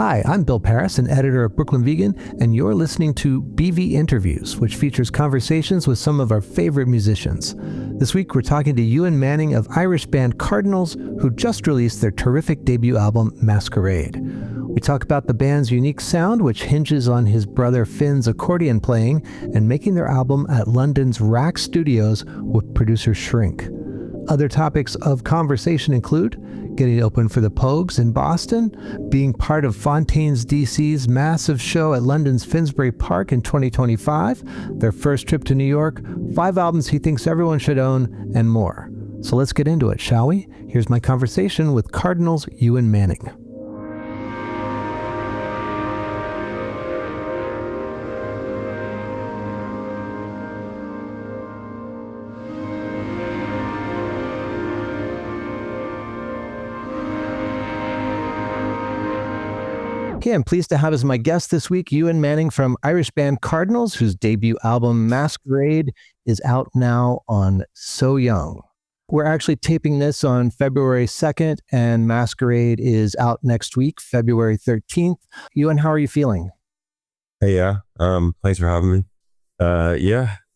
Hi, I'm Bill Pearis, an editor of Brooklyn Vegan, and you're listening to BV Interviews, which features conversations with some of our favorite musicians. This week, we're talking to Ewan Manning of Irish band Cardinals, who just released their terrific debut album, Masquerade. We talk about the band's unique sound, which hinges on his brother Finn's accordion playing, and making their album at London's Rack Studios with producer Shrink. Other topics of conversation include getting open for the Pogues in Boston, being part of Fontaines DC's massive show at London's Finsbury Park in 2025, their first trip to New York, 5 albums he thinks everyone should own, and more. So let's get into it, shall we? Here's my conversation with Cardinals' Ewan Manning. Okay, I'm pleased to have as my guest this week Ewan Manning from Irish band Cardinals, whose debut album Masquerade is out now on So Young. We're actually taping this on February 2nd, and Masquerade is out next week, February 13th. Ewan, how are you feeling? Hey, thanks for having me.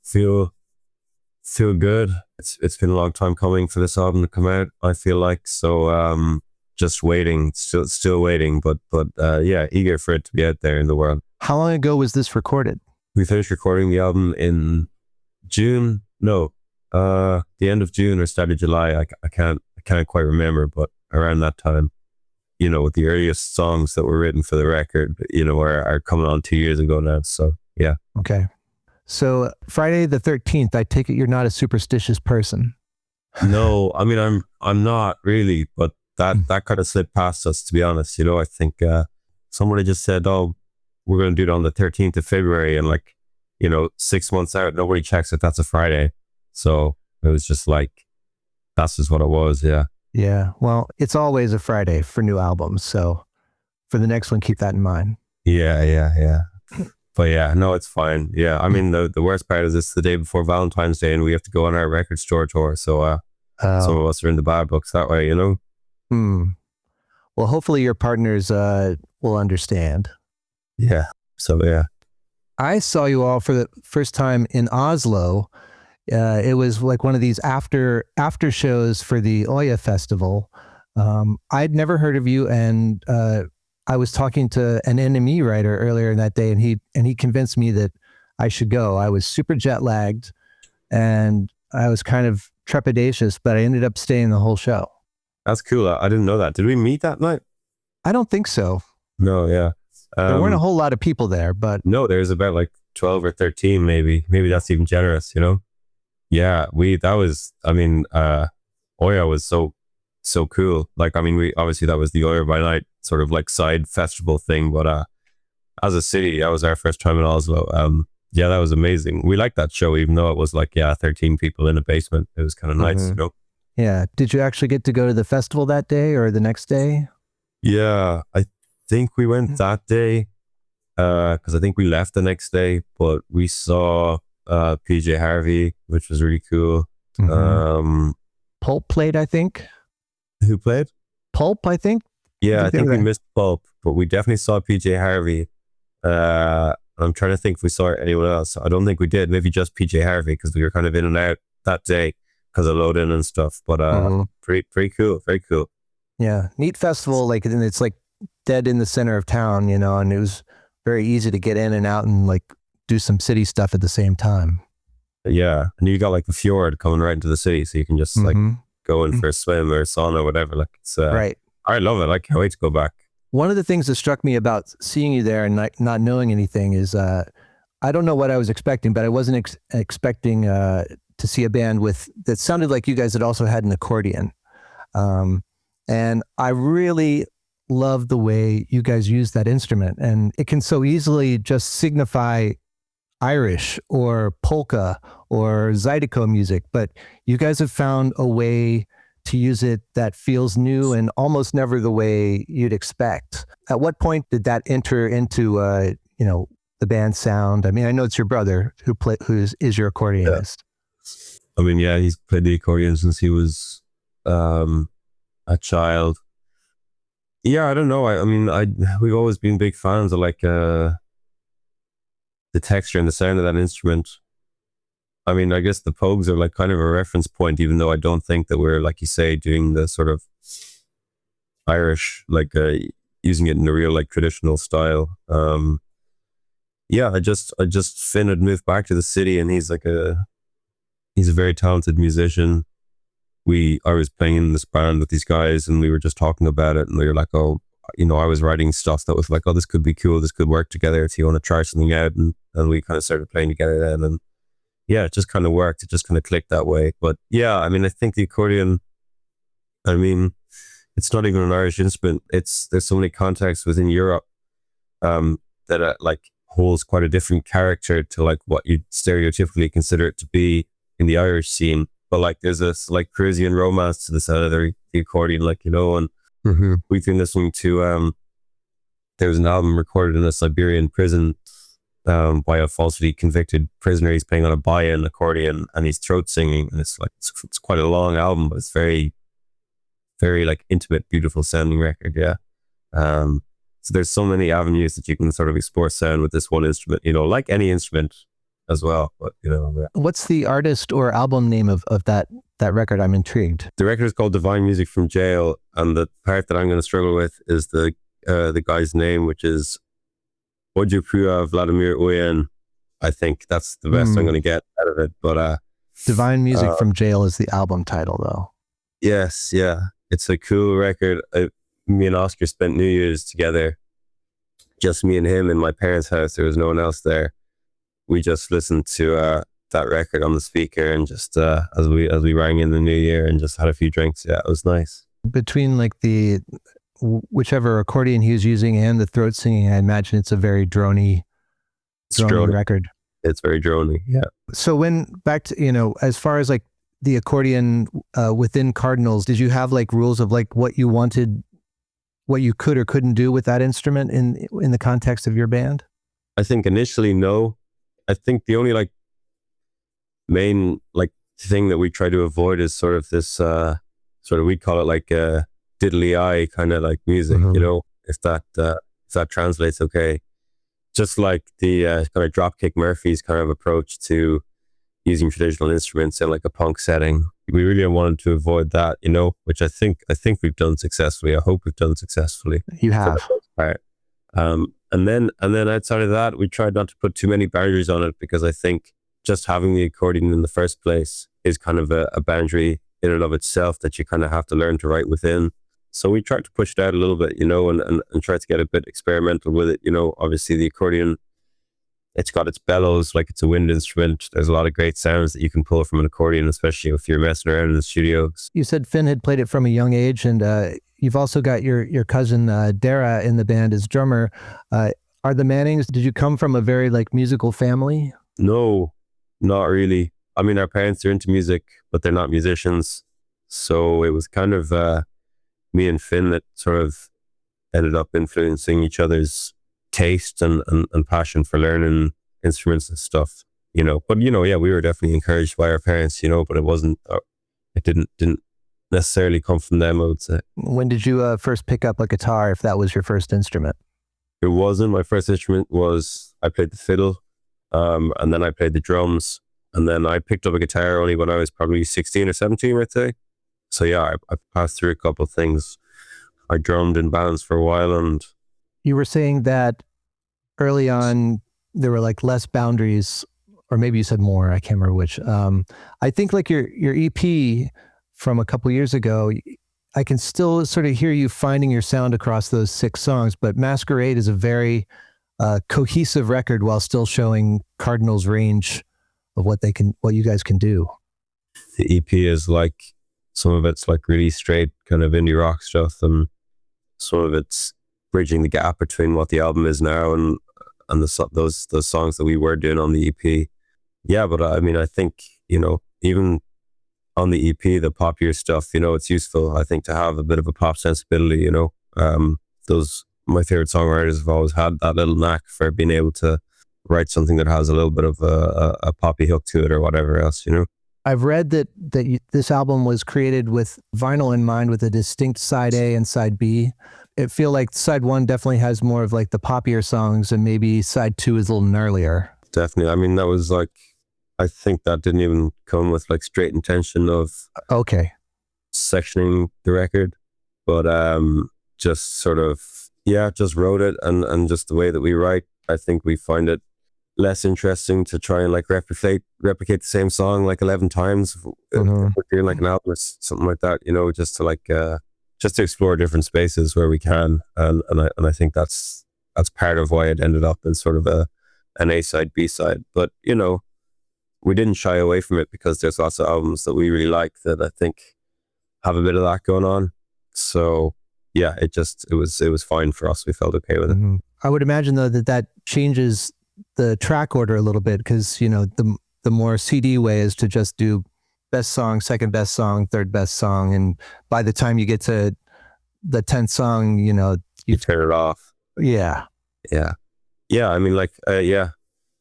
Feel good. It's been a long time coming for this album to come out, I feel like. So, just waiting, still waiting, but eager for it to be out there in the world. How long ago was this recorded? We finished recording the album in June. No, the end of June or start of July. I can't quite remember, but around that time, with the earliest songs that were written for the record, are coming on 2 years ago now. So yeah. Okay. So Friday the 13th, I take it you're not a superstitious person. No, I mean, I'm not really, but that kind of slipped past us, to be honest. I think somebody just said, oh, we're going to do it on the 13th of February. And 6 months out, nobody checks if that's a Friday. So it was just like, that's just what it was. Yeah. Yeah. Well, it's always a Friday for new albums. So for the next one, keep that in mind. Yeah. But yeah, no, it's fine. Yeah. I mean, the worst part is it's the day before Valentine's Day and we have to go on our record store tour. So some of us are in the bad books that way, Well, hopefully your partners will understand. Yeah. So, yeah. I saw you all for the first time in Oslo. It was like one of these after shows for the Oya Festival. I'd never heard of you, and I was talking to an NME writer earlier in that day, and he convinced me that I should go. I was super jet lagged, and I was kind of trepidatious, but I ended up staying the whole show. That's cool. I didn't know that. Did we meet that night? I don't think so. No, yeah. There weren't a whole lot of people there, but... No, there's about 12 or 13 maybe. Maybe that's even generous, Yeah, Oya was so cool. Obviously that was the Oya by Night sort of side festival thing, but as a city, that was our first time in Oslo. Yeah, that was amazing. We liked that show, even though it was 13 people in a basement. It was kind of nice, Yeah. Did you actually get to go to the festival that day or the next day? Yeah, I think we went that day because I think we left the next day, but we saw PJ Harvey, which was really cool. Mm-hmm. Pulp played, I think. Who played? Pulp, I think. Yeah, I think we missed Pulp, but we definitely saw PJ Harvey. I'm trying to think if we saw anyone else. I don't think we did. Maybe just PJ Harvey because we were kind of in and out that day because of load-in and stuff, but pretty cool, very cool. Yeah, neat festival, and it's dead in the center of town, and it was very easy to get in and out and do some city stuff at the same time. Yeah, and you got the fjord coming right into the city, so you can just go in for a swim or a sauna or whatever. It's right. I love it. I can't wait to go back. One of the things that struck me about seeing you there and not knowing anything is I don't know what I was expecting, but I wasn't expecting to see a band that sounded like you guys that also had an accordion. And I really love the way you guys use that instrument, and it can so easily just signify Irish or polka or zydeco music, but you guys have found a way to use it that feels new and almost never the way you'd expect. At what point did that enter into the band's sound? I mean, I know it's your brother who is your accordionist. Yeah. He's played the accordion since he was a child. Yeah, I don't know. I mean, we've always been big fans of like the texture and the sound of that instrument. I mean, I guess the Pogues are like kind of a reference point, even though I don't think that we're, like you say, doing the sort of Irish, like using it in a real like traditional style. Yeah, I just Finn had moved back to the city, and he's a very talented musician. I was playing in this band with these guys, and we were just talking about it, and we were like, oh, I was writing stuff that was like, oh, this could be cool, this could work together if you want to try something out, and we kind of started playing together then, and yeah, it just kind of worked. It just kind of clicked that way. But yeah, I mean, I think the accordion, I mean, it's not even an Irish instrument. There's so many contexts within Europe that like holds quite a different character to like what you'd stereotypically consider it to be in the Irish scene. But like there's this like Parisian romance to the sound of the accordion, like, and we've been listening to there was an album recorded in a Siberian prison by a falsely convicted prisoner. He's playing on a bayan accordion and he's throat singing, and it's like it's quite a long album, but it's very, very like intimate, beautiful sounding record. Yeah. So there's so many avenues that you can sort of explore sound with this one instrument, like any instrument as well. But yeah. What's the artist or album name of that record? I'm intrigued. The record is called Divine Music from Jail, and the part that I'm going to struggle with is the guy's name, which is Wojciech Vladimir Uyen. I think that's the best I'm going to get out of it. But Divine Music from Jail is the album title, though. Yes, yeah, it's a cool record. Me and Oscar spent New Year's together, just me and him in my parents' house. There was no one else there. We just listened to that record on the speaker, and just as we rang in the new year and just had a few drinks. Yeah, it was nice. Between like the whichever accordion he was using and the throat singing, I imagine it's a very drony record. It's very drony, yeah. So when back to, as far as like the accordion within Cardinals, did you have like rules of like what you wanted, what you could or couldn't do with that instrument in the context of your band? I think initially, no. I think the only like main like thing that we try to avoid is sort of this we call it like diddly eye kind of like music, if that translates okay. Just like the kind of Dropkick Murphys kind of approach to using traditional instruments in like a punk setting. We really wanted to avoid that, which I think we've done successfully. I hope we've done successfully. You have. And then outside of that, we tried not to put too many boundaries on it, because I think just having the accordion in the first place is kind of a boundary in and of itself that you kind of have to learn to write within. So we tried to push it out a little bit, and try to get a bit experimental with it. Obviously the accordion, it's got its bellows, like it's a wind instrument. There's a lot of great sounds that you can pull from an accordion, especially if you're messing around in the studios. You said Finn had played it from a young age, and you've also got your cousin Dara in the band as drummer. Are the Mannings, did you come from a very like musical family? No, not really. I mean, our parents are into music, but they're not musicians. So it was kind of me and Finn that sort of ended up influencing each other's taste and passion for learning instruments and stuff, But, yeah, we were definitely encouraged by our parents, but it wasn't, it didn't necessarily come from them, I would say. When did you first pick up a guitar, if that was your first instrument? It wasn't. My first instrument was, I played the fiddle, and then I played the drums, and then I picked up a guitar only when I was probably 16 or 17, I'd say. So yeah, I passed through a couple of things. I drummed in bands for a while, and... You were saying that early on, there were like less boundaries, or maybe you said more, I can't remember which. I think like your EP from a couple years ago, I can still sort of hear you finding your sound across those 6 songs, but Masquerade is a very cohesive record while still showing Cardinals' range of what you guys can do. The EP is like, some of it's like really straight kind of indie rock stuff, and some of it's bridging the gap between what the album is now and those songs that we were doing on the EP. Yeah, but I mean, I think, even on the EP, the poppier stuff, it's useful, I think, to have a bit of a pop sensibility, my favorite songwriters have always had that little knack for being able to write something that has a little bit of a poppy hook to it or whatever else, I've read that this album was created with vinyl in mind, with a distinct side A and side B. it feel like side one definitely has more of like the poppier songs, and maybe side two is a little gnarlier. Definitely. I mean, that was like, I think that didn't even come with like straight intention of Okay. sectioning the record, but just sort of, just wrote it, and just the way that we write, I think we find it less interesting to try and like replicate the same song like 11 times. If we're doing like an album or something like that, you know, just to like just to explore different spaces where we can, and I think that's part of why it ended up in sort of an A side, B side. But you know, we didn't shy away from it, because there's lots of albums that we really like that I think have a bit of that going on. So yeah, it was fine for us. We felt okay with it. I would imagine though that changes the track order a little bit, because you know the more CD way is to just do best song, second best song, third best song, and by the time you get to the 10th song, you know, you turn it off. Yeah. I mean, like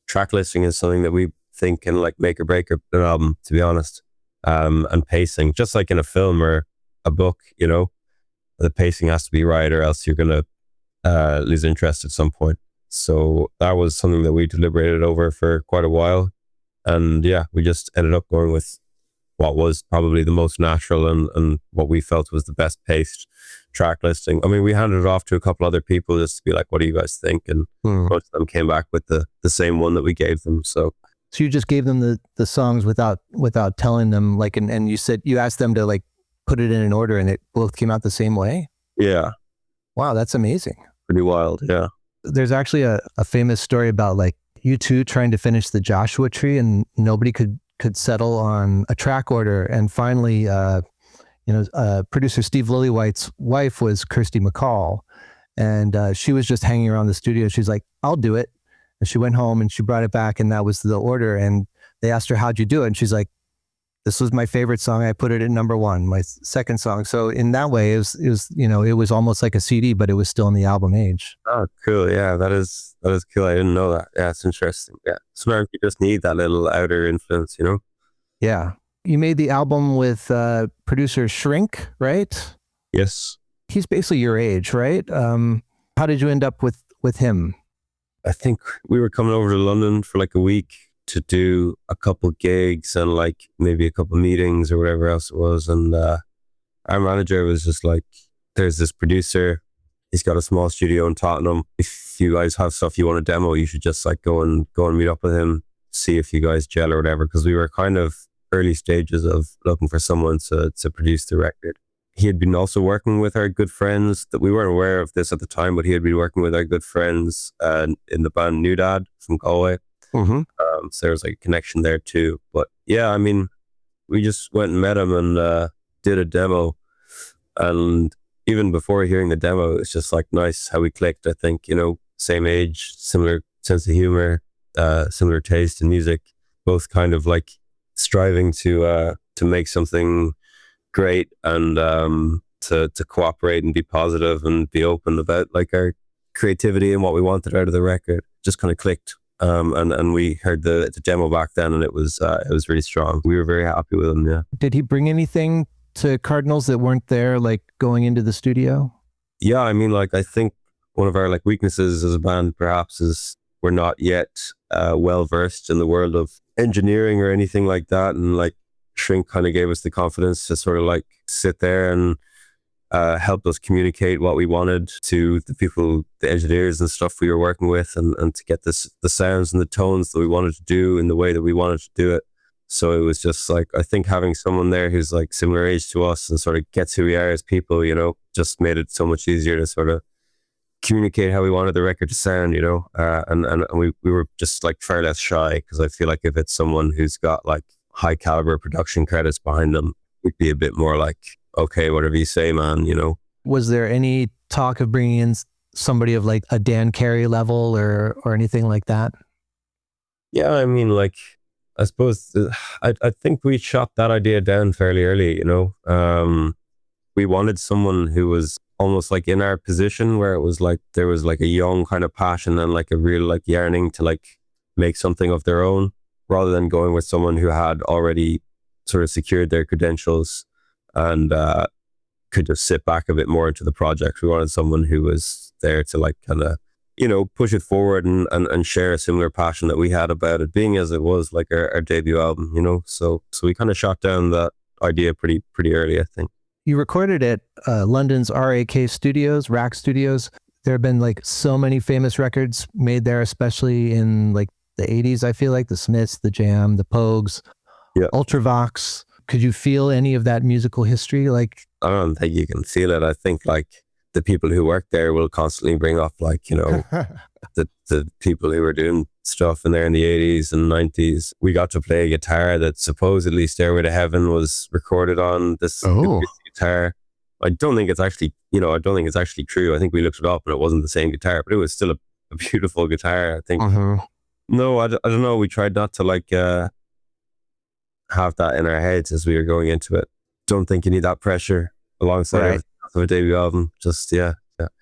track listing is something that we think can like make or break an album, to be honest. And pacing, just like in a film or a book, you know, the pacing has to be right, or else you're gonna lose interest at some point. So that was something that we deliberated over for quite a while, and we just ended up going with what was probably the most natural and what we felt was the best paced track listing. I mean, we handed it off to a couple other people just to be like, what do you guys think? And most of them came back with the same one that we gave them. So you just gave them the songs without telling them, like, and you said you asked them to like put it in an order, and it both came out the same way? Yeah. Wow, that's amazing. Pretty wild, yeah. There's actually a famous story about like U2 trying to finish the Joshua Tree, and nobody could settle on a track order. And finally, producer Steve Lillywhite's wife was Kirsty MacColl, and she was just hanging around the studio. She's like, I'll do it. And she went home and she brought it back, and that was the order. And they asked her, how'd you do it? And she's like, this was my favorite song. I put it at number one, my second song. So in that way, it was almost like a CD, but it was still in the album age. Oh, cool. Yeah, that is cool. I didn't know that. Yeah, it's interesting. Yeah. Sometimes you just need that little outer influence, you know? Yeah. You made the album with producer Shrink, right? Yes. He's basically your age, right? How did you end up with him? I think we were coming over to London for like a week to do a couple gigs and like maybe a couple meetings or whatever else it was. And our manager was just like, there's this producer, he's got a small studio in Tottenham. If you guys have stuff you want to demo, you should just like go and meet up with him, see if you guys gel or whatever. Because we were kind of early stages of looking for someone to produce the record. He had been also working with our good friends, that we weren't aware of this at the time, but he had been working with our good friends in the band New Dad from Galway. So there was like a connection there too. But yeah, I mean, we just went and met him and did a demo. And even before hearing the demo, it's just like nice how we clicked. I think, you know, same age, similar sense of humor, similar taste in music, both kind of like striving to make something great and to cooperate and be positive and be open about like our creativity and what we wanted out of the record. Just kind of clicked. And we heard the demo back then, and it was really strong. We were very happy with him. Yeah. Did he bring anything to Cardinals that weren't there, like going into the studio? Yeah, I mean, like I think one of our like weaknesses as a band perhaps is we're not yet well versed in the world of engineering or anything like that, and like Shrink kind of gave us the confidence to sort of like sit there and helped us communicate what we wanted to the people, the engineers and stuff we were working with, and to get the sounds and the tones that we wanted to do in the way that we wanted to do it. So it was just like, I think having someone there who's like similar age to us and sort of gets who we are as people, you know, just made it so much easier to sort of communicate how we wanted the record to sound, you know, and we were just like far less shy, because I feel like if it's someone who's got like high caliber production credits behind them, we'd be a bit more like, okay, whatever you say, man, you know. Was there any talk of bringing in somebody of like a Dan Carey level or anything like that? Yeah, I mean, like, I suppose I think we shot that idea down fairly early, you know. We wanted someone who was almost like in our position, where it was like there was like a young kind of passion and like a real like yearning to like make something of their own, rather than going with someone who had already sort of secured their credentials and could just sit back a bit more into the project. We wanted someone who was there to like kind of, push it forward and share a similar passion that we had about it being as it was like our debut album, So we kind of shot down that idea pretty early, I think. You recorded at London's RAK Studios, RAK Studios. There have been like so many famous records made there, especially in like the 80s, I feel like. The Smiths, the Jam, the Pogues, Ultravox. Could you feel any of that musical history? Like, I don't think you can feel it. I think like the people who work there will constantly bring up like, the people who were doing stuff in there in the 80s and 90s. We got to play a guitar that supposedly Stairway to Heaven was recorded on this guitar. I don't think it's actually true. I think we looked it up and it wasn't the same guitar, but it was still a beautiful guitar, I think. No, I don't know. We tried not to like have that in our heads as we were going into it. Don't think you need that pressure alongside everything of a debut album. Just,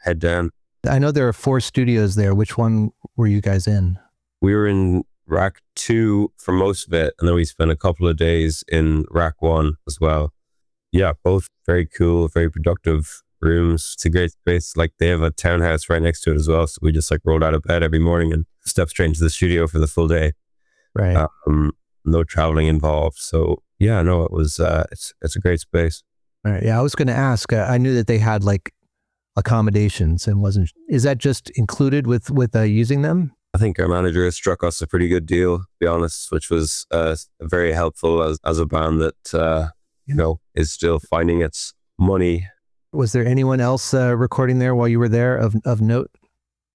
head down. I know there are 4 studios there. Which one were you guys in? We were in Rack 2 for most of it, and then we spent a couple of days in Rack 1 as well. Yeah, both very cool, very productive rooms. It's a great space. Like they have a townhouse right next to it as well. So we just like rolled out of bed every morning and stepped straight into the studio for the full day. Right. No traveling involved. So yeah, no, it was, it's a great space. All right. Yeah, I was going to ask, I knew that they had like accommodations and is that just included with using them? I think our manager has struck us a pretty good deal, to be honest, which was very helpful as a band that, is still finding its money. Was there anyone else recording there while you were there of note?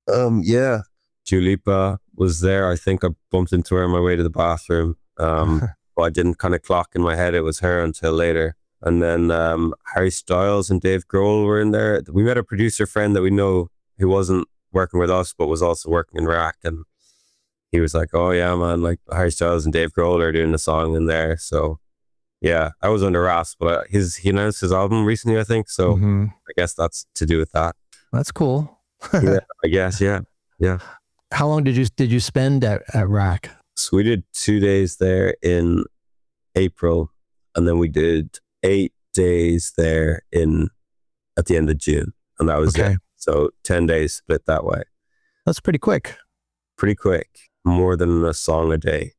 Yeah. Julipa was there. I think I bumped into her on my way to the bathroom. But I didn't kind of clock in my head it was her until later. And then Harry Styles and Dave Grohl were in there. We met a producer friend that we know who wasn't working with us, but was also working in Rack. And he was like, oh yeah, man, like Harry Styles and Dave Grohl are doing a song in there. So yeah, I was under wraps, but he announced his album recently, I think. So I guess that's to do with that. That's cool. Yeah, I guess. Yeah. Yeah. How long did you spend at Rack? So we did 2 days there in April, and then we did 8 days there at the end of June, and that was it. So 10 days split that way. That's pretty quick. Pretty quick. More than a song a day,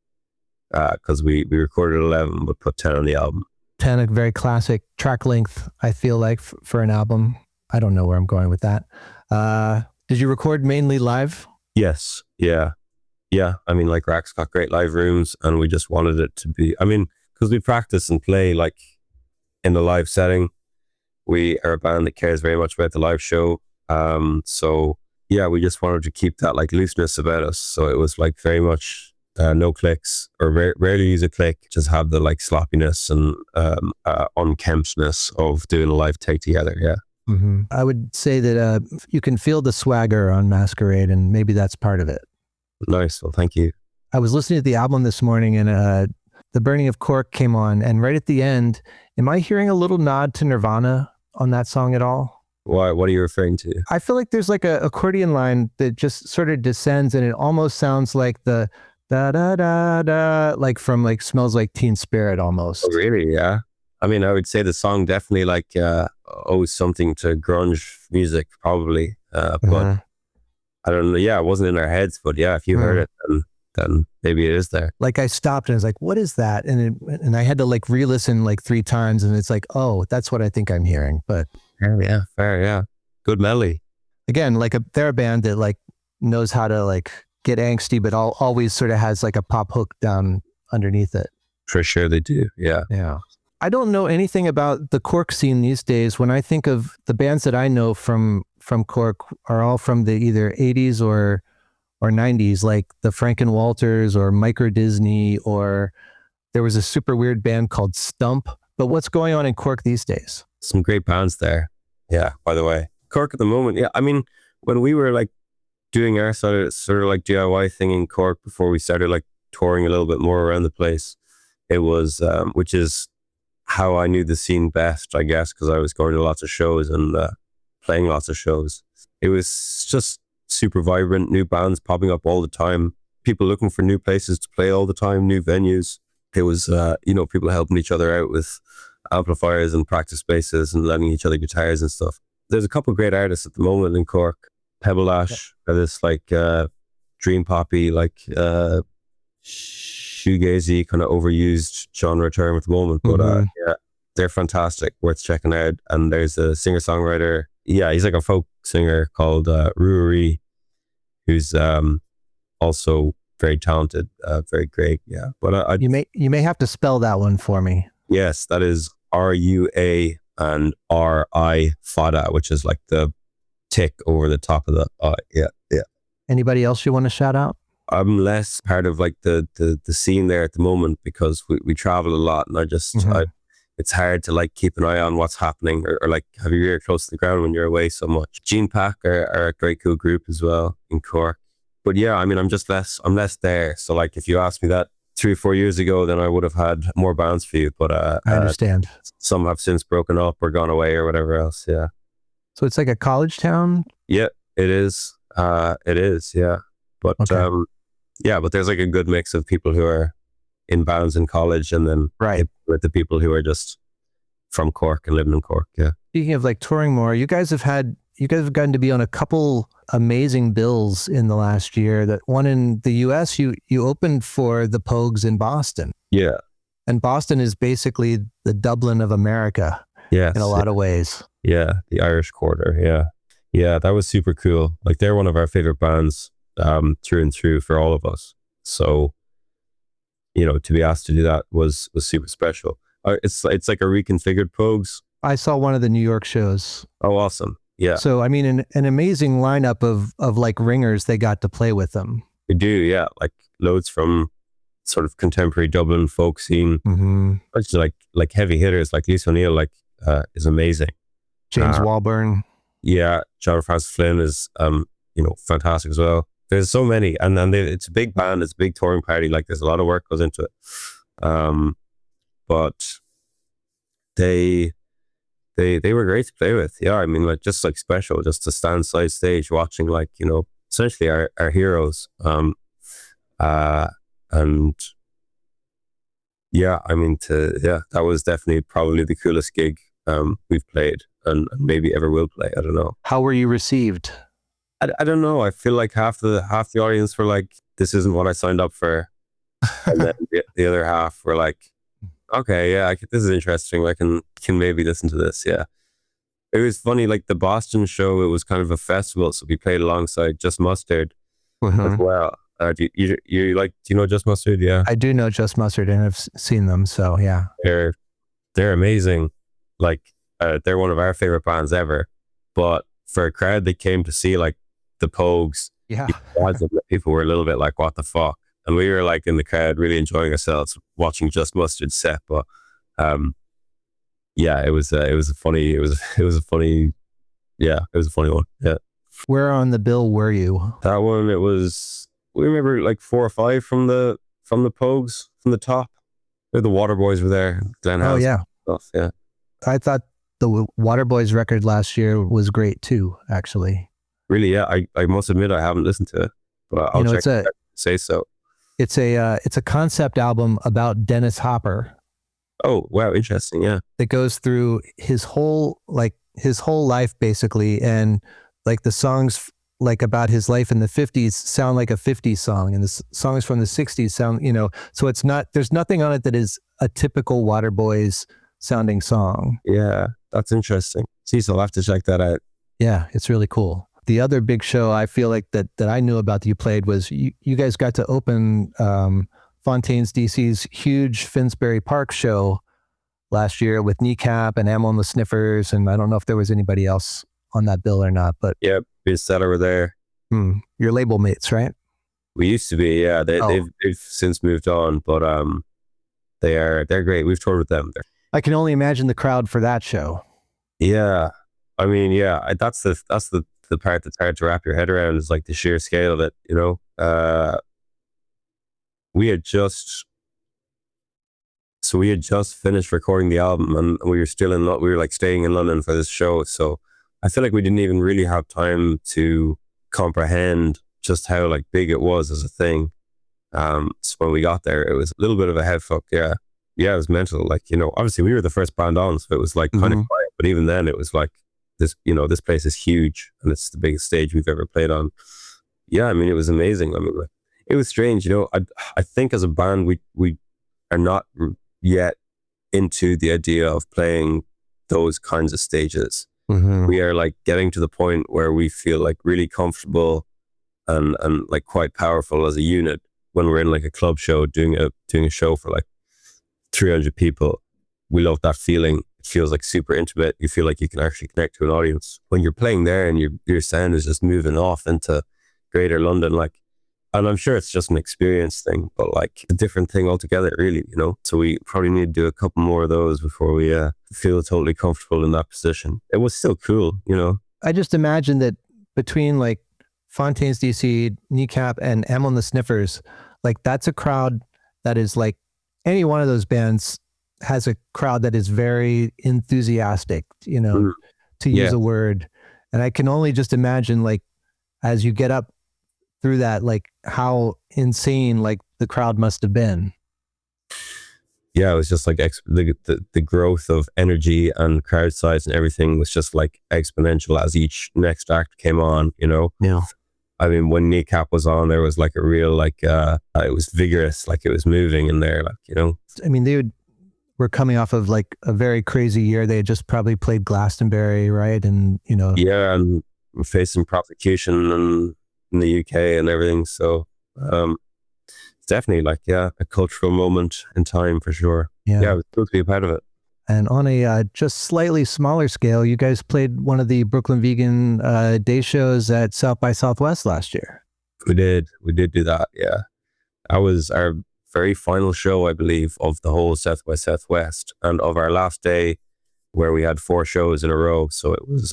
because we recorded 11 but put 10 on the album. 10, a very classic track length, I feel like, for an album. I don't know where I'm going with that. Did you record mainly live? Yes. Yeah. Yeah. I mean, like Rack's got great live rooms, and we just wanted it to be, because we practice and play like in the live setting. We are a band that cares very much about the live show. So yeah, we just wanted to keep that like looseness about us. So it was like very much no clicks, or rarely use a click, just have the like sloppiness and unkemptness of doing a live take together. Yeah. Mm-hmm. I would say that you can feel the swagger on Masquerade, and maybe that's part of it. Nice. Well, thank you. I was listening to the album this morning, and The Burning of Cork came on, and right at the end, am I hearing a little nod to Nirvana on that song at all? Why? What are you referring to? I feel like there's like a accordion line that just sort of descends, and it almost sounds like the da da da da, like from like Smells Like Teen Spirit almost. Oh, really? Yeah. I mean, I would say the song definitely like owes something to grunge music, probably. But I don't know. Yeah, it wasn't in our heads, but yeah, if you heard it, then maybe it is there. Like I stopped and I was like, what is that? And I had to like re-listen like 3 times, and it's like, oh, that's what I think I'm hearing. But yeah, fair, yeah. Good melody. Again, like they're a band that like knows how to like get angsty, but always sort of has like a pop hook down underneath it. For sure they do, yeah. Yeah. I don't know anything about the Cork scene these days. When I think of the bands that I know from Cork are all from the either 80s or 90s, like the Franken Walters or Micro Disney, or there was a super weird band called Stump. But what's going on in Cork these days? Some great bands there. Yeah, by the way. Cork at the moment, yeah. I mean, when we were like doing our sort of like DIY thing in Cork before we started like touring a little bit more around the place, it was, which is how I knew the scene best, I guess, because I was going to lots of shows and playing lots of shows. It was just super vibrant, new bands popping up all the time, people looking for new places to play all the time, new venues. It was, people helping each other out with amplifiers and practice spaces and lending each other guitars and stuff. There's a couple of great artists at the moment in Cork. Pebble Ash, this like dream poppy, like shoegazy kind of overused genre term at the moment, but yeah, they're fantastic, worth checking out. And there's a singer-songwriter, he's like a folk singer called Ruri, who's also very talented, very great. Yeah, but you may have to spell that one for me. Yes, that is RUA and RI Fada, which is like the tick over the top of the yeah. Anybody else you want to shout out? I'm less part of like the scene there at the moment because we travel a lot, and it's hard to like keep an eye on what's happening or like have your ear close to the ground when you're away so much. Gene Pack are a great cool group as well in Cork. But yeah, I mean, I'm less there. So like if you asked me that 3 or 4 years ago, then I would have had more bands for you. But I understand. Some have since broken up or gone away or whatever else. Yeah. So it's like a college town? Yeah, it is. It is, yeah. But but there's like a good mix of people who are in bands in college and then with the people who are just from Cork and living in Cork. Yeah. Speaking of like touring more, you guys have gotten to be on a couple amazing bills in the last year. That one in the US, you opened for the Pogues in Boston. Yeah. And Boston is basically the Dublin of America. Yes, in a lot of ways. Yeah, the Irish Quarter. Yeah. Yeah, that was super cool. Like they're one of our favorite bands through and through for all of us. So, to be asked to do that was super special. It's like a reconfigured Pogues. I saw one of the New York shows. Oh, awesome. Yeah. So, I mean, an amazing lineup of like ringers they got to play with them. We do, yeah. Like loads from sort of contemporary Dublin folk scene. Actually, like heavy hitters like Lisa O'Neill, is amazing. James Walburn. Yeah, John Francis Flynn is fantastic as well. There's so many, and then it's a big band, it's a big touring party. Like there's a lot of work goes into it, but they were great to play with. Yeah, I mean, like just like special, just to stand side stage watching essentially our heroes. And yeah, I mean, that was definitely probably the coolest gig we've played and maybe ever will play. I don't know. How were you received? I don't know. I feel like half the audience were like, "This isn't what I signed up for," and then the other half were like, "Okay, yeah, this is interesting. I can maybe listen to this." Yeah, it was funny. Like the Boston show, it was kind of a festival, so we played alongside Just Mustard as well. Do you know Just Mustard? Yeah, I do know Just Mustard, and I've seen them. So yeah, they're amazing. Like they're one of our favorite bands ever. But for a crowd that came to see like the Pogues, people were a little bit like, "What the fuck?" And we were like in the crowd, really enjoying ourselves watching Just Mustard set. But it was a funny one. Yeah. Where on the bill were you? That one, we remember like 4 or 5 from the Pogues from the top. The Waterboys were there. Glenn House. Oh yeah. Stuff, yeah. I thought the Waterboys record last year was great too, actually. Really? Yeah. I must admit I haven't listened to it, but I'll check it out, say so. It's a concept album about Dennis Hopper. Oh, wow. Interesting. Yeah. That goes through his whole life basically. And like the songs like about his life in the 50s sound like a 50s song, and the songs from the 60s sound, so there's nothing on it that is a typical Waterboys sounding song. Yeah, that's interesting. So I'll have to check that out. Yeah, it's really cool. The other big show I feel like that I knew about that you played was you guys got to open Fontaines DC's huge Finsbury Park show last year with Kneecap and Ammo and the Sniffers, and I don't know if there was anybody else on that bill or not, but yeah, Biz Seller were there. Your label mates, right? We used to be, yeah. They've since moved on, but they're great. We've toured with them. I can only imagine the crowd for that show. Yeah, I mean, yeah, that's the part that's hard to wrap your head around, is like the sheer scale of it. We had just finished recording the album, and we were like staying in London for this show. So I feel like we didn't even really have time to comprehend just how like big it was as a thing. So when we got there, it was a little bit of a head fuck. Yeah. yeah, it was mental. Like, you know, obviously we were the first band on, so it was like kind of quiet. But even then, it was like this. You know, this place is huge, and it's the biggest stage we've ever played on. Yeah, I mean, it was amazing. I mean, like, it was strange. You know, I think as a band, we are not yet into the idea of playing those kinds of stages. We are like getting to the point where we feel like really comfortable and like quite powerful as a unit when we're in like a club show doing a show for like 300 people. We love that feeling. It feels like super intimate. You feel like you can actually connect to an audience when you're playing there, and your sound is just moving off into greater London. Like, and I'm sure it's just an experience thing, but like a different thing altogether, really, you know? So we probably need to do a couple more of those before we feel totally comfortable in that position. It was still cool, you know? I just imagine that between like Fontaines DC, Kneecap, and Emil and the Sniffers, like that's a crowd that is like, any one of those bands has a crowd that is very enthusiastic, you know, to use a word. And I can only just imagine, like, as you get up through that, like how insane like the crowd must have been. Yeah, it was just like the growth of energy and crowd size and everything was just like exponential as each next act came on, you know? Yeah. I mean, when Kneecap was on, there was like a real, like, it was vigorous, like it was moving in there, like, you know? I mean, they were coming off of like a very crazy year. They had just probably played Glastonbury, right? And, you know. Yeah, and facing prosecution and in the UK and everything. So it's definitely like, yeah, a cultural moment in time for sure. Yeah, it was cool to be a part of it. And on a just slightly smaller scale, you guys played one of the Brooklyn Vegan day shows at South by Southwest last year. We did do that, yeah. That was our very final show, I believe, of the whole South by Southwest, and of our last day where we had 4 shows in a row. So it was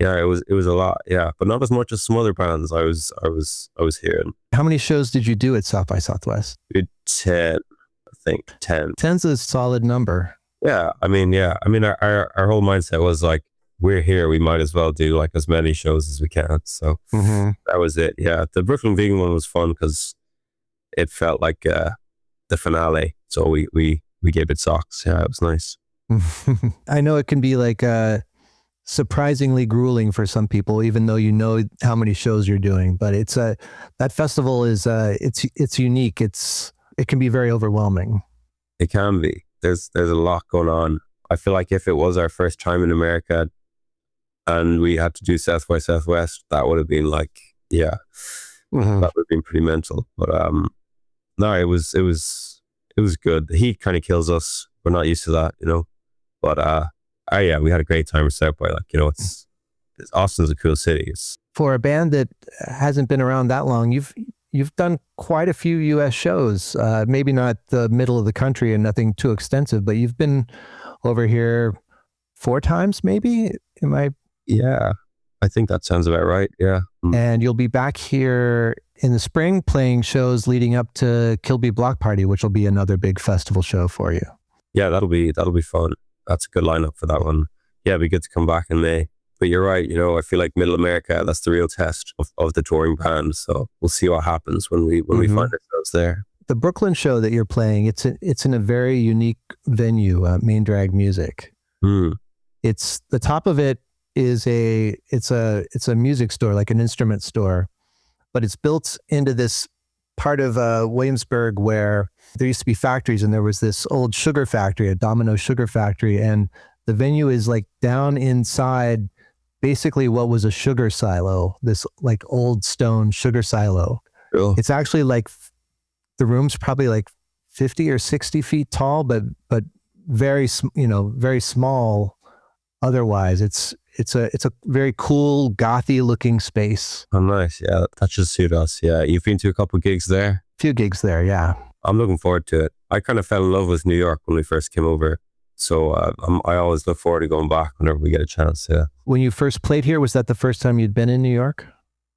yeah, it was a lot, yeah, but not as much as some other bands I was hearing. How many shows did you do at South by Southwest? We did 10, I think. 10. 10's a solid number. Yeah, I mean, our whole mindset was like, we're here, we might as well do like as many shows as we can. So that was it. Yeah, the Brooklyn Vegan one was fun because it felt like the finale. So we gave it socks. Yeah, it was nice. I know it can be like surprisingly grueling for some people, even though you know how many shows you're doing. But it's that festival is it's unique. It can be very overwhelming. It can be. There's a lot going on. I feel like if it was our first time in America and we had to do South by Southwest, that would have been like, yeah, that would have been pretty mental. But no, it was good. The heat kind of kills us. We're not used to that, you know. But yeah, we had a great time with South by. Like, you know, it's Austin's a cool city. For a band that hasn't been around that long, you've done quite a few U.S. shows. Maybe not the middle of the country and nothing too extensive, but you've been over here 4 times, maybe. Yeah, I think that sounds about right. Yeah. And you'll be back here in the spring playing shows leading up to Kilby Block Party, which will be another big festival show for you. Yeah, that'll be fun. That's a good lineup for that one. Yeah, it'd be good to come back in May. But you're right, you know, I feel like Middle America, that's the real test of the touring band. So we'll see what happens when we find ourselves there. The Brooklyn show that you're playing, it's in a very unique venue, Main Drag Music. It's the top of it is it's a music store, like an instrument store, but it's built into this part of Williamsburg where there used to be factories, and there was this old sugar factory, a Domino sugar factory, and the venue is like down inside basically what was a sugar silo, this like old stone sugar silo. Cool. It's actually like the room's probably like 50 or 60 feet tall, but very small. Otherwise, it's a very cool gothy looking space. Oh, nice. Yeah, that should suit us. Yeah, you've been to a couple of gigs there. Few gigs there, yeah. I'm looking forward to it. I kind of fell in love with New York when we first came over. So I always look forward to going back whenever we get a chance. Yeah. When you first played here, was that the first time you'd been in New York?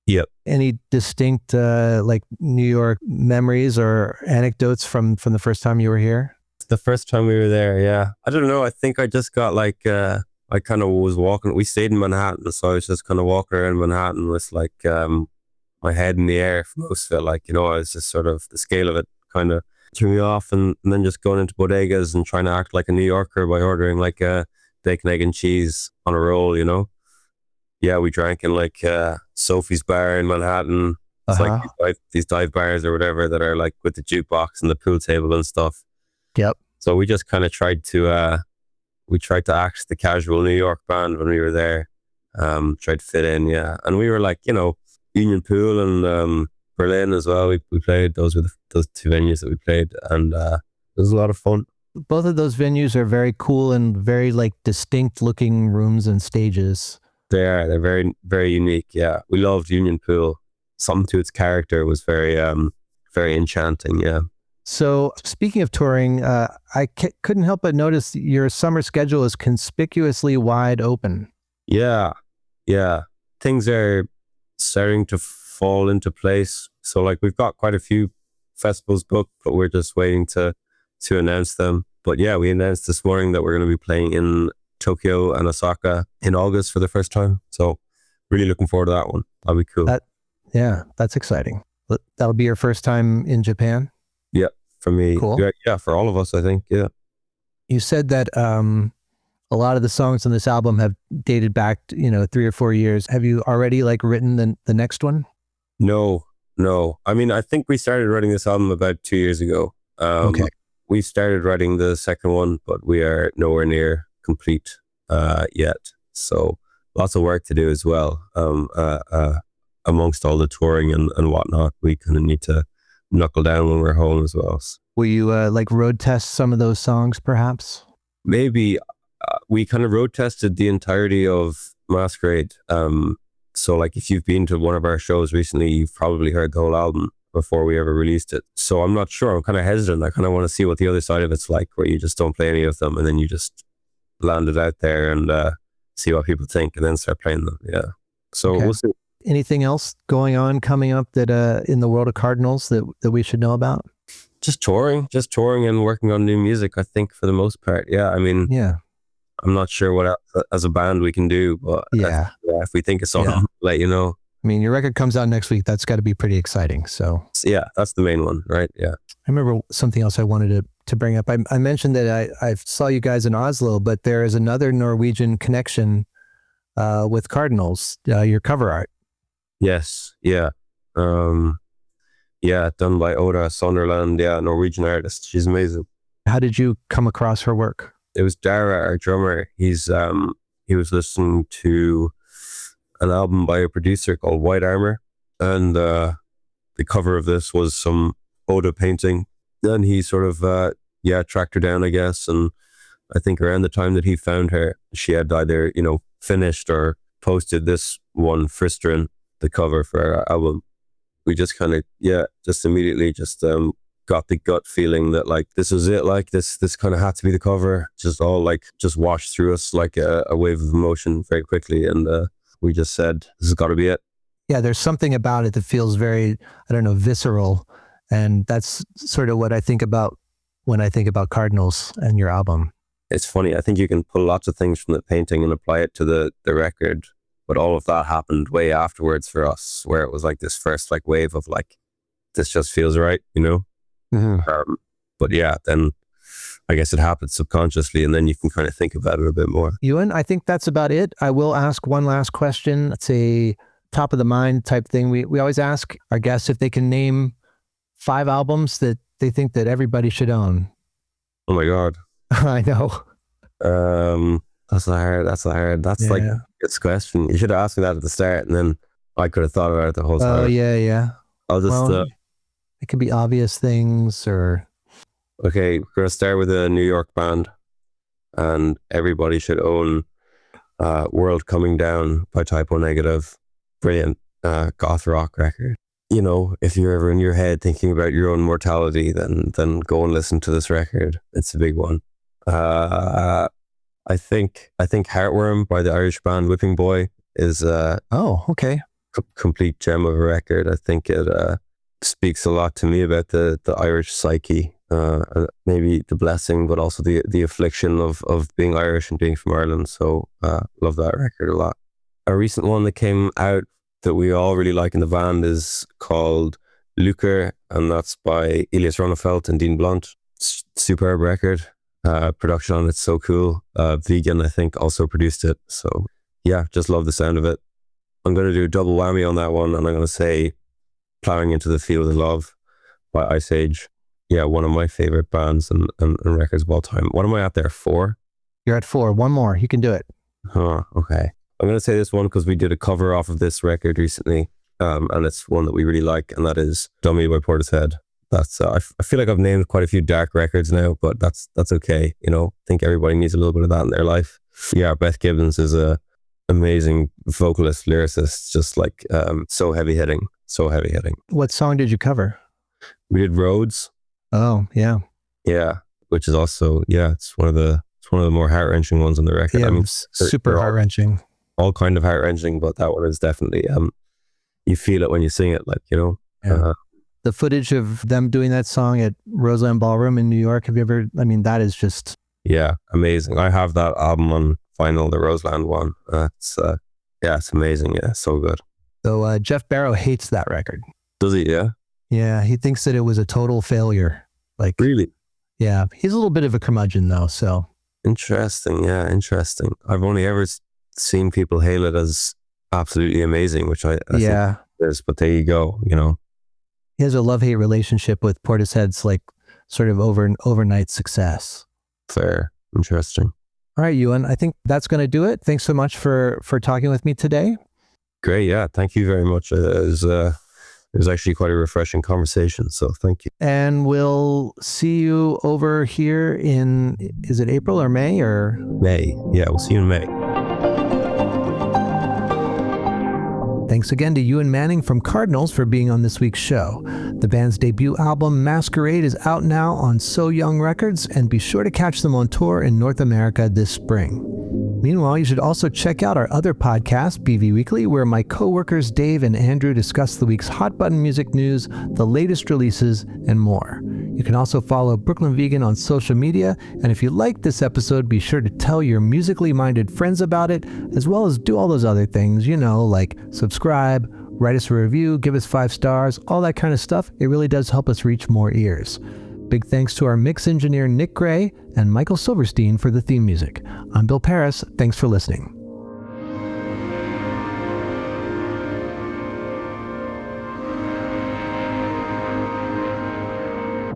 Yep. Any distinct like New York memories or anecdotes from the first time you were here? The first time we were there, yeah. I don't know. I think I just got like, I kind of was walking. We stayed in Manhattan, so I was just kind of walking around Manhattan with like my head in the air for most of it. Like, you know, I was just sort of the scale of it kind of threw me off, and then just going into bodegas and trying to act like a New Yorker by ordering like a bacon, egg and cheese on a roll, you know? Yeah, we drank in like Sophie's Bar in Manhattan. It's like these dive bars or whatever that are like with the jukebox and the pool table and stuff. Yep. So we just kind of tried to act the casual New York band when we were there. Tried to fit in, yeah. And we were like, you know, Union Pool and Berlin as well. We played. Those were those two venues that we played, and it was a lot of fun. Both of those venues are very cool and very like distinct looking rooms and stages. They're very, very unique. Yeah, we loved Union Pool. Something to its character was very, very enchanting. Yeah. So speaking of touring, I couldn't help but notice your summer schedule is conspicuously wide open. Yeah. Things are starting to fall into place. So like we've got quite a few festivals booked, but we're just waiting to announce them. But yeah, we announced this morning that we're going to be playing in Tokyo and Osaka in August for the first time. So really looking forward to that one. That'll be cool. That's exciting. That'll be your first time in Japan? Yeah, for me. Cool. Yeah, for all of us, I think. Yeah. You said that a lot of the songs on this album have dated back, 3 or 4 years. Have you already like written the next one? No. I mean, I think we started writing this album about 2 years ago. Okay. We started writing the second one, but we are nowhere near complete yet. So lots of work to do as well. Amongst all the touring and whatnot, we kind of need to knuckle down when we're home as well. Will you like road test some of those songs perhaps? Maybe. We kind of road tested the entirety of Masquerade. So like if you've been to one of our shows recently, you've probably heard the whole album before we ever released it. So I'm not sure. I'm kind of hesitant. I kind of want to see what the other side of it's like, where you just don't play any of them and then you just land it out there and see what people think and then start playing them. Yeah. So We'll see. Anything else coming up that in the world of Cardinals that we should know about? Just touring and working on new music, I think, for the most part. Yeah. I mean, I'm not sure what else as a band we can do, but if we think of something, I'll let you know. I mean, your record comes out next week. That's got to be pretty exciting. So yeah, that's the main one, right? Yeah. I remember something else I wanted to bring up. I mentioned that I saw you guys in Oslo, but there is another Norwegian connection with Cardinals, your cover art. Yes. Yeah. Done by Oda Sunderland. Yeah, Norwegian artist. She's amazing. How did you come across her work? It was Dara, our drummer. He was listening to an album by a producer called White Armor, and the cover of this was some Oda painting. And he sort of tracked her down, I guess. And I think around the time that he found her, she had either finished or posted this one Fristerin, the cover for our album. We just kind of just immediately got the gut feeling that like this is it, like this kind of had to be the cover. Just all like just washed through us like a wave of emotion very quickly, and we just said this has got to be it. Yeah, there's something about it that feels very, I don't know, visceral, and that's sort of what I think about when I think about Cardinals and your album. It's funny, I think you can pull lots of things from the painting and apply it to the record, but all of that happened way afterwards for us, where it was like this first like wave of like, this just feels right, Mm-hmm. But yeah, then I guess it happens subconsciously, and then you can kind of think about it a bit more. Ewan, I think that's about it. I will ask one last question. It's a top of the mind type thing. We always ask our guests if they can name 5 albums that they think that everybody should own. Oh my God. I know. That's not hard. That's like it's a question. You should have asked me that at the start, and then I could have thought about it the whole time. Oh yeah. I'll just it could be obvious things or... Okay, we're going to start with a New York band, and everybody should own World Coming Down by Type O Negative. Brilliant goth rock record. If you're ever in your head thinking about your own mortality, then go and listen to this record. It's a big one. I think Heartworm by the Irish band Whipping Boy is complete gem of a record. I think it speaks a lot to me about the Irish psyche, maybe the blessing, but also the affliction of being Irish and being from Ireland. So love that record a lot. A recent one that came out that we all really like in the band is called Luker, and that's by Elias Ronefelt and Dean Blunt. Superb record. Production on it's so cool. Vegan, I think, also produced it. So yeah, just love the sound of it. I'm going to do a double whammy on that one, and I'm going to say Plowing into the Field of Love by Ice Age. Yeah, one of my favorite bands and records of all time. What am I at there? 4? You're at 4. One more. You can do it. Oh, okay. I'm going to say this one because we did a cover off of this record recently, and it's one that we really like, and that is Dummy by Portishead. That's I feel like I've named quite a few dark records now, but that's okay. You know, I think everybody needs a little bit of that in their life. Yeah, Beth Gibbons is a amazing vocalist, lyricist, just like so heavy hitting. What song did you cover? We did Roads. Oh, yeah. Yeah, which is also, it's one of the more heart-wrenching ones on the record. Yeah, I mean, super heart-wrenching. All kind of heart-wrenching, but that one is definitely, you feel it when you sing it, like, you know. Yeah. The footage of them doing that song at Roseland Ballroom in New York, have you ever, I mean, that is just... Yeah, amazing. I have that album on vinyl, the Roseland one. It's amazing. Yeah, so good. So Jeff Barrow hates that record. Does he? Yeah? Yeah, he thinks that it was a total failure. Like, really? Yeah, he's a little bit of a curmudgeon though, so... Interesting, yeah, interesting. I've only ever seen people hail it as absolutely amazing, which I think it is, but there you go, you know. He has a love-hate relationship with Portishead's like sort of overnight success. Fair. Interesting. All right, Ewan, I think that's going to do it. Thanks so much for talking with me today. Great, yeah. Thank you very much. It was actually quite a refreshing conversation, so thank you. And we'll see you over here in, is it April or May or? May, yeah, we'll see you in May. Thanks again to Ewan Manning from Cardinals for being on this week's show. The band's debut album, Masquerade, is out now on So Young Records, and be sure to catch them on tour in North America this spring. Meanwhile, you should also check out our other podcast, BV Weekly, where my co-workers Dave and Andrew discuss the week's hot button music news, the latest releases, and more. You can also follow Brooklyn Vegan on social media, and if you liked this episode, be sure to tell your musically minded friends about it, as well as do all those other things, you know, like subscribe, write us a review, give us 5 stars, all that kind of stuff. It really does help us reach more ears. Big thanks to our mix engineer Nick Gray and Michael Silverstein for the theme music. I'm Bill Pearis. Thanks for listening.